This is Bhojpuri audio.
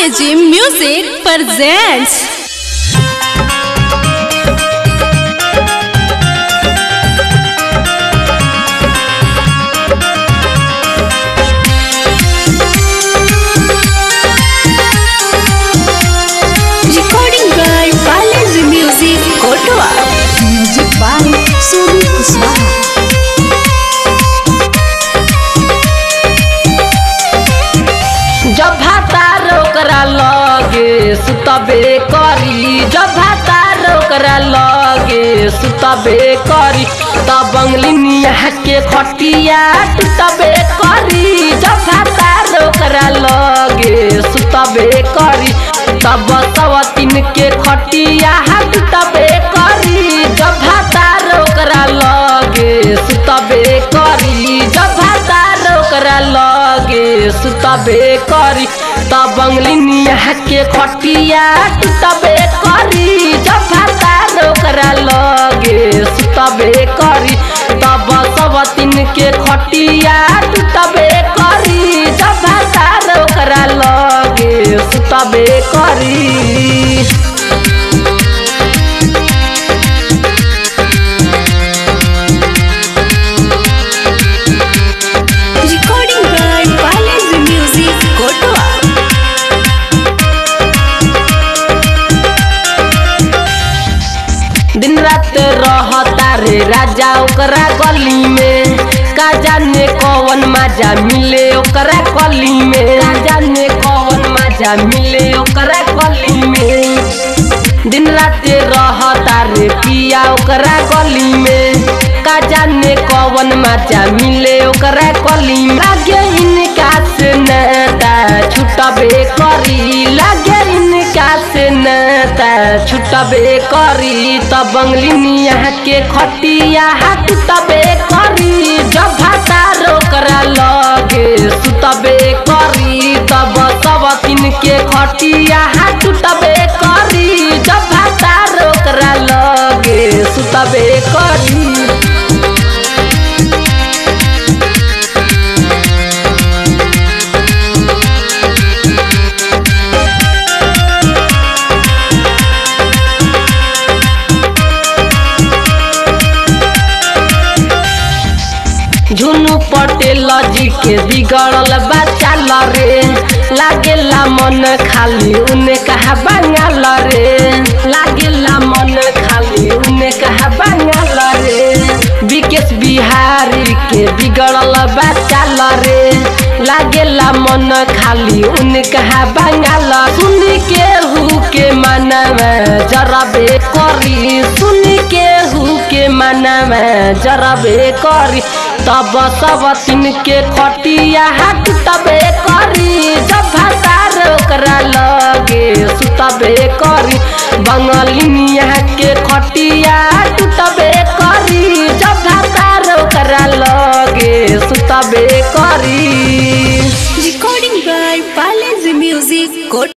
RKG Music presents recording by Balaji Music Kotoa, music by Suri Kuswaha। जब भातार ओकरा लगे सुतबे करी, जब भातार ओकरा लगे सुतबे करी, तब बंगलिनिया के खटिया टूटबे करी। जब भातार ओकरा लगे सुतबे करी, तब सवतीन के खटिया टूटबे करी। जब भातार ओकरा लगे सुतबे करी, जब भातार ओकरा लगे सुतबे करी, तब बंगलिनिया के खटिया टूटबे करी। जब भातार ओकरा लगे सुतबे करी, तब सवतीन के खटिया टूटबे करी। जब भातार ओकरा लगे सुतबे करी। recording by Balaji Music Kotoa। दिन रात रहता रे राजा ओकरा गली में, का जाने कौन मजा मिले ओकरा गली में, का जाने कौन मजा मिले ओकरा गली में। दिन रात रहता रे पिया ओकरा गली में, का जाने कौन मजा मिले ओकरा गली में। लागे इनका से नाता छुटबे करी, लागे इनका से नाता छुटबे करी, तब बंगलिनिया के खटिया टूटबे करी। जब भातार ओकरा लगे सुतबे करी, तब सवतीन के खटिया टूटबे करी। जब भातार ओकरा लगे सुतबे करी। झुनू पटेल जी के बिगड़ल बच्चा रे, लागेला मन खाली उन्हें कहा बंगाल रे, लागेला मन खाली उन्हें कहा बंगाल रे। विकेश बिहारी के बिगड़ल बच्चा रे, लागेला मन खाली उन्हें कहा बंगाल। सुनी के हु के मनवा जरबे करी, सुनी के हु के मनवा जरबे करी, तब सवतीन के खटिया टूटबे करी। जब भातार ओकरा लगे सुतबे करी, बंगलिनिया के खटिया टूटबे करी। जब भातार ओकरा लगे सुतबे करी।